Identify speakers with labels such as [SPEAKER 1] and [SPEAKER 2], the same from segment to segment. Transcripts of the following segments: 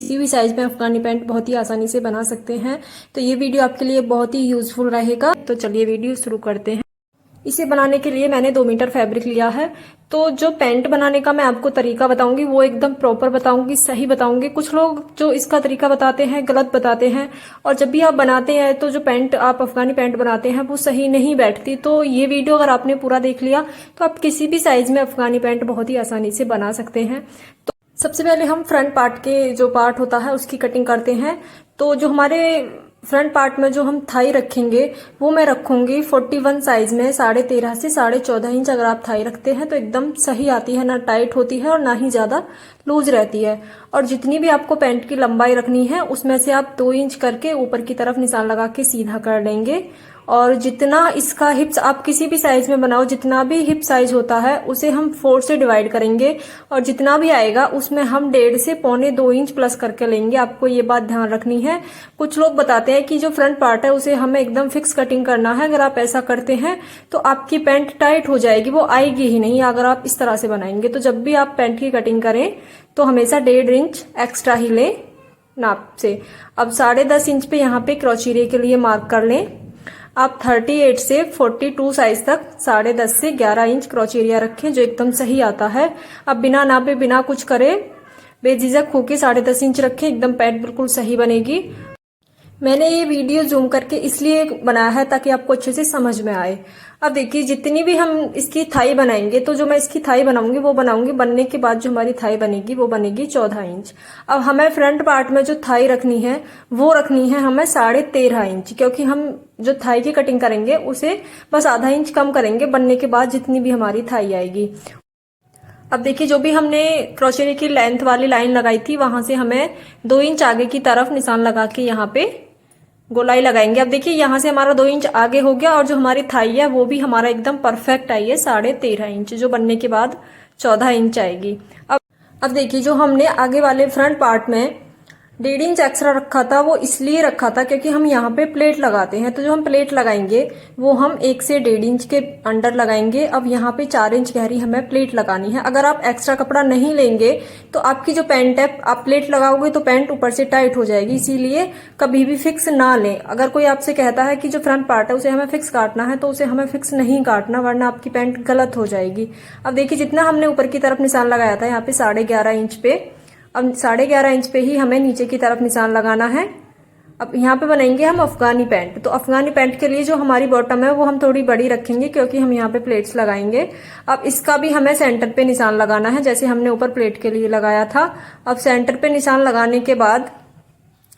[SPEAKER 1] किसी भी साइज में अफगानी पैंट बहुत ही आसानी से बना सकते हैं। तो ये वीडियो आपके लिए बहुत ही यूजफुल रहेगा। तो चलिए वीडियो शुरू करते हैं। इसे बनाने के लिए मैंने 2 मीटर फैब्रिक लिया है। तो जो पैंट बनाने का मैं आपको तरीका बताऊंगी वो एकदम प्रॉपर बताऊंगी, सही बताऊंगी। कुछ लोग जो इसका तरीका बताते हैं गलत बताते हैं, और जब भी आप बनाते हैं तो जो पैंट आप अफगानी पैंट बनाते हैं वो सही नहीं बैठती। तो ये वीडियो अगर आपने पूरा देख लिया तो आप किसी भी साइज में अफगानी पैंट बहुत ही आसानी से बना सकते हैं। तो सबसे पहले हम फ्रंट पार्ट के जो पार्ट होता है उसकी कटिंग करते हैं। तो जो हमारे फ्रंट पार्ट में जो हम थाई रखेंगे वो मैं रखूंगी 41 साइज में, 13.5 से 14.5 इंच। अगर आप थाई रखते हैं तो एकदम सही आती है, ना टाइट होती है और ना ही ज्यादा लूज रहती है। और जितनी भी आपको पैंट की लंबाई रखनी है उसमें से आप 2 इंच करके ऊपर की तरफ निशान लगा के सीधा कर लेंगे। और जितना इसका हिप्स आप किसी भी साइज में बनाओ, जितना भी हिप साइज होता है उसे हम 4 से डिवाइड करेंगे, और जितना भी आएगा उसमें हम 1.5 से 1.25 इंच प्लस करके लेंगे। आपको ये बात ध्यान रखनी है। कुछ लोग बताते हैं कि जो फ्रंट पार्ट है उसे हमें एकदम फिक्स कटिंग करना है। अगर आप ऐसा करते हैं तो आपकी पैंट टाइट हो जाएगी, वो आएगी ही नहीं अगर आप इस तरह से बनाएंगे। तो जब भी आप पैंट की कटिंग करें तो हमेशा 1.5 इंच एक्स्ट्रा ही लें नाप से। अब 10.5 इंच पे यहाँ पे क्रोचेरिए के लिए मार्क कर लें। आप 38 से 42 साइज तक 10.5 से 11 इंच क्रोचेरिया रखें, जो एकदम सही आता है। अब बिना नापे बिना कुछ करे बेझिझक होके 10.5 इंच रखें, एकदम पैंट बिल्कुल सही बनेगी। मैंने ये वीडियो जूम करके इसलिए बनाया है ताकि आपको अच्छे से समझ में आए। अब देखिए जितनी भी हम इसकी थाई बनाएंगे, तो जो मैं इसकी थाई बनाऊंगी वो बनाऊंगी, बनने के बाद जो हमारी थाई बनेगी वो बनेगी 14 इंच। अब हमें फ्रंट पार्ट में जो थाई रखनी है वो रखनी है हमें 13.5 इंच, क्योंकि हम जो थाई की कटिंग करेंगे उसे बस आधा इंच कम करेंगे बनने के बाद जितनी भी हमारी थाई आएगी। अब देखिए जो भी हमने क्रोचेरिए की लेंथ वाली लाइन लगाई थी वहां से हमें 2 इंच आगे की तरफ निशान लगा के यहाँ पे गोलाई लगाएंगे। अब देखिए यहाँ से हमारा 2 इंच आगे हो गया, और जो हमारी थाई है वो भी हमारा एकदम परफेक्ट आई है 13.5 इंच, जो बनने के बाद 14 इंच आएगी। अब देखिए जो हमने आगे वाले फ्रंट पार्ट में 1.5 इंच एक्स्ट्रा रखा था वो इसलिए रखा था क्योंकि हम यहाँ पे प्लेट लगाते हैं। तो जो हम प्लेट लगाएंगे वो हम 1 से 1.5 इंच के अंडर लगाएंगे। अब यहाँ पे 4 इंच गहरी हमें प्लेट लगानी है। अगर आप एक्स्ट्रा कपड़ा नहीं लेंगे तो आपकी जो पैंट है, आप प्लेट लगाओगे तो पैंट ऊपर से टाइट हो जाएगी, इसीलिए कभी भी फिक्स ना लें। अगर कोई आपसे कहता है कि जो फ्रंट पार्ट है उसे हमें फिक्स काटना है तो उसे हमें फिक्स नहीं काटना, वरना आपकी पैंट गलत हो जाएगी। अब देखिए जितना हमने ऊपर की तरफ निशान लगाया था यहाँ पे 11.5 इंच पे, अब 11.5 इंच पे ही हमें नीचे की तरफ निशान लगाना है। अब यहाँ पे बनाएंगे हम अफगानी पैंट। तो अफगानी पैंट के लिए जो हमारी बॉटम है वो हम थोड़ी बड़ी रखेंगे क्योंकि हम यहाँ पे प्लेट्स लगाएंगे। अब इसका भी हमें सेंटर पे निशान लगाना है जैसे हमने ऊपर प्लेट के लिए लगाया था। अब सेंटर पे निशान लगाने के बाद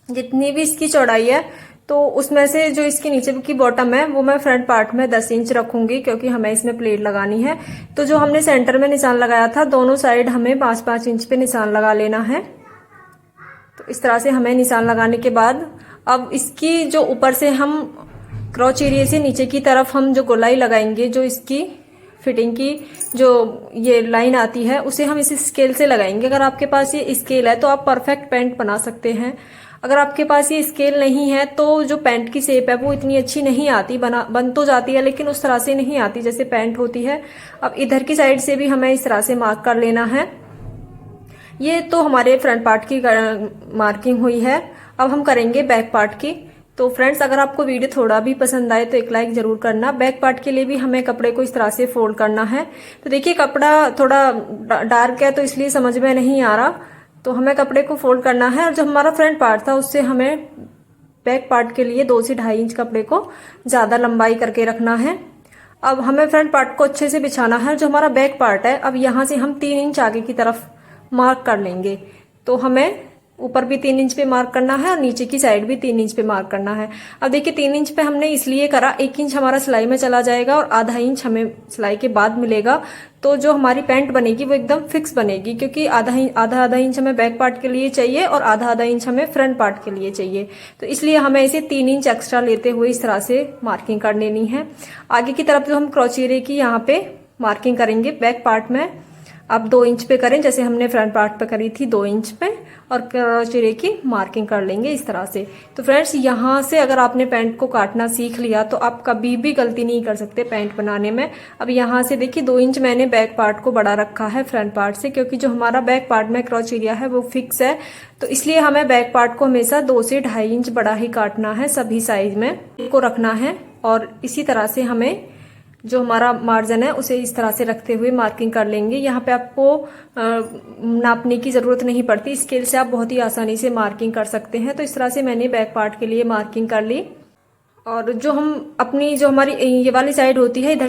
[SPEAKER 1] जितनी भी इसकी चौड़ाई है तो उसमें से जो इसके नीचे की बॉटम है वो मैं फ्रंट पार्ट में 10 इंच रखूंगी क्योंकि हमें इसमें प्लेट लगानी है। तो जो हमने सेंटर में निशान लगाया था दोनों साइड हमें 5-5 इंच पे निशान लगा लेना है। तो इस तरह से हमें निशान लगाने के बाद अब इसकी जो ऊपर से हम क्रोचेरिए से नीचे की तरफ हम जो गोलाई लगाएंगे, जो इसकी फिटिंग की जो ये लाइन आती है उसे हम इस स्केल से लगाएंगे। अगर आपके पास ये स्केल है तो आप परफेक्ट पैंट बना सकते हैं। अगर आपके पास ये स्केल नहीं है तो जो पैंट की शेप है वो इतनी अच्छी नहीं आती, बन तो जाती है लेकिन उस तरह से नहीं आती जैसे पैंट होती है। अब इधर की साइड से भी हमें इस तरह से मार्क कर लेना है। ये तो हमारे फ्रंट पार्ट की मार्किंग हुई है। अब हम करेंगे बैक पार्ट की। तो फ्रेंड्स अगर आपको वीडियो थोड़ा भी पसंद आए तो एक लाइक जरूर करना। बैक पार्ट के लिए भी हमें कपड़े को इस तरह से फोल्ड करना है। तो देखिए कपड़ा थोड़ा डार्क है तो इसलिए समझ में नहीं आ रहा, तो हमें कपड़े को फोल्ड करना है। और जो हमारा फ्रंट पार्ट था उससे हमें बैक पार्ट के लिए 2 से 2.5 इंच कपड़े को ज्यादा लंबाई करके रखना है। अब हमें फ्रंट पार्ट को अच्छे से बिछाना है। जो हमारा बैक पार्ट है अब यहाँ से हम 3 इंच आगे की तरफ मार्क कर लेंगे। तो हमें ऊपर भी 3 इंच पे मार्क करना है और नीचे की साइड भी 3 इंच पे मार्क करना है। अब देखिए 3 इंच पे हमने इसलिए करा, 1 इंच हमारा सिलाई में चला जाएगा और आधा इंच हमें सिलाई के बाद मिलेगा। तो जो हमारी पैंट बनेगी वो एकदम फिक्स बनेगी क्योंकि आधा इंच हमें बैक पार्ट के लिए चाहिए और आधा इंच हमें फ्रंट पार्ट के लिए चाहिए। तो इसलिए हमें इसे 3 इंच एक्स्ट्रा लेते हुए इस तरह से मार्किंग कर लेनी है। आगे की तरफ जो हम क्रोचेरिए की यहाँ पे मार्किंग करेंगे बैक पार्ट में, अब 2 इंच पे करें जैसे हमने फ्रंट पार्ट पे करी थी 2 इंच पे, और क्रॉचेरी की मार्किंग कर लेंगे इस तरह से। तो फ्रेंड्स यहाँ से अगर आपने पैंट को काटना सीख लिया तो आप कभी भी गलती नहीं कर सकते पैंट बनाने में। अब यहाँ से देखिए 2 इंच मैंने बैक पार्ट को बढ़ा रखा है फ्रंट पार्ट से, क्योंकि जो हमारा बैक पार्ट में क्रॉच एरिया है वो फिक्स है, तो इसलिए हमें बैक पार्ट को हमेशा 2 से 2.5 इंच बड़ा ही काटना है, सभी साइज में को रखना है। और इसी तरह से हमें जो हमारा मार्जिन है उसे इस तरह से रखते हुए मार्किंग कर लेंगे। यहाँ पे आपको नापने की जरूरत नहीं पड़ती, स्केल से आप बहुत ही आसानी से मार्किंग कर सकते हैं। तो इस तरह से मैंने बैक पार्ट के लिए मार्किंग कर ली। और जो हम अपनी जो हमारी ये वाली साइड होती है इधर